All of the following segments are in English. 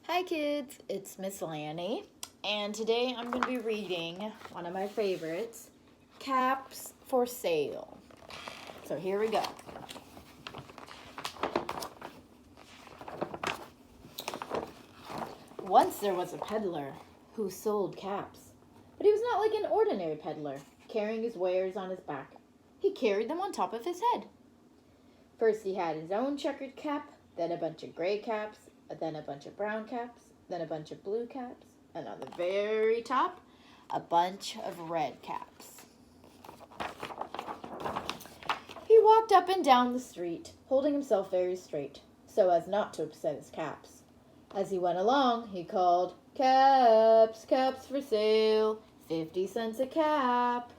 Hi kids, it's Miss Lanny, and today I'm going to be reading one of my favorites, Caps for Sale. So here we go. Once there was a peddler who sold caps, but he was not like an ordinary peddler, carrying his wares on his back. He carried them on top of his head. First he had his own checkered cap, then a bunch of gray caps, then a bunch of brown caps, then a bunch of blue caps, and on the very top, a bunch of red caps. He walked up and down the street, holding himself very straight, so as not to upset his caps. As he went along, he called, "Caps, caps for sale, 50 cents a cap."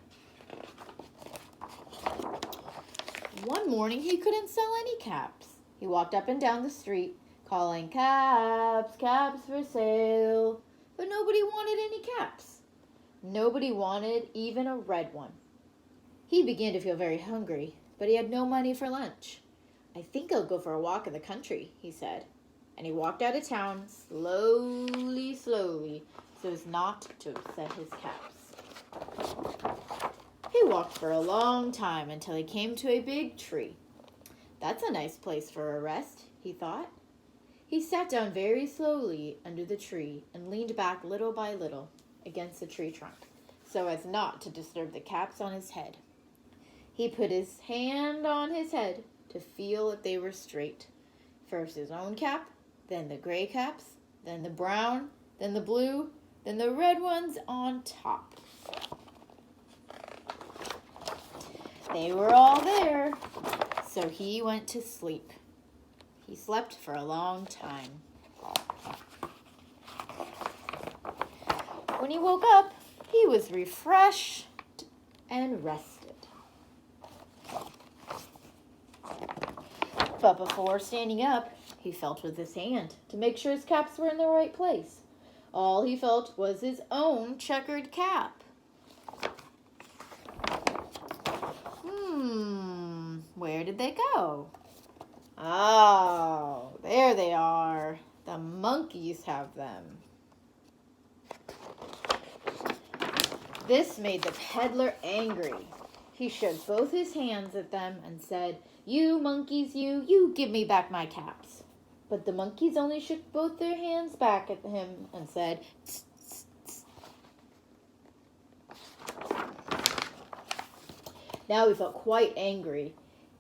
One morning, he couldn't sell any caps. He walked up and down the street, calling, "Caps, caps for sale." But nobody wanted any caps. Nobody wanted even a red one. He began to feel very hungry, but he had no money for lunch. "I think I'll go for a walk in the country," he said. And he walked out of town slowly, so as not to upset his caps. He walked for a long time until he came to a big tree. "That's a nice place for a rest," he thought. He sat down very slowly under the tree and leaned back little by little against the tree trunk, so as not to disturb the caps on his head. He put his hand on his head to feel if they were straight. First his own cap, then the gray caps, then the brown, then the blue, then the red ones on top. They were all there, so he went to sleep. He slept for a long time. When he woke up, he was refreshed and rested. But before standing up, he felt with his hand to make sure his caps were in the right place. All he felt was his own checkered cap. Where did they go? Oh, there they are. The monkeys have them. This made the peddler angry. He shook both his hands at them and said, "You monkeys, you give me back my caps." But the monkeys only shook both their hands back at him and said, "Tss, tss, tss." Now he felt quite angry.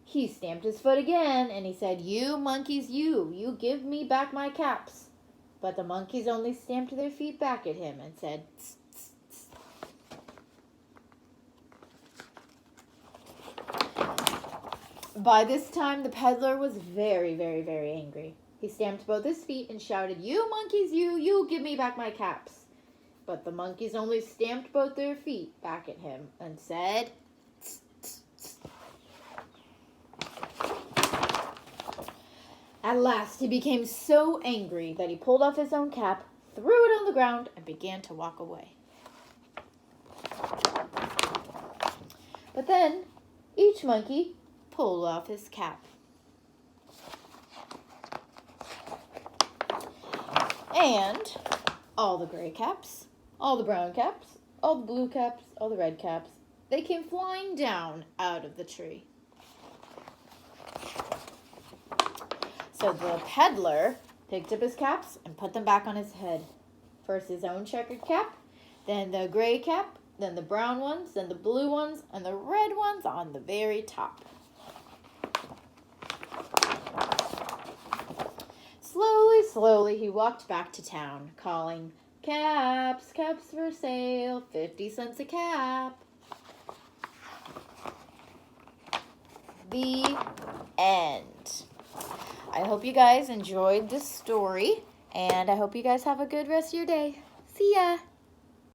He stamped his foot again, and he said, "You monkeys, you give me back my caps." But the monkeys only stamped their feet back at him and said, "Tss, tss, tss." By this time, the peddler was very, very, very angry. He stamped both his feet and shouted, "You monkeys, you give me back my caps." But the monkeys only stamped both their feet back at him and said, "Tss, tss, tss." At last, he became so angry that he pulled off his own cap, threw it on the ground, and began to walk away. But then, each monkey pulled off his cap. And all the gray caps, all the brown caps, all the blue caps, all the red caps, they came flying down out of the tree. So the peddler picked up his caps and put them back on his head. First his own checkered cap, then the gray cap, then the brown ones, then the blue ones, and the red ones on the very top. Slowly, he walked back to town, calling, "Caps, caps for sale, 50 cents a cap." The end. I hope you guys enjoyed this story, and I hope you guys have a good rest of your day. See ya!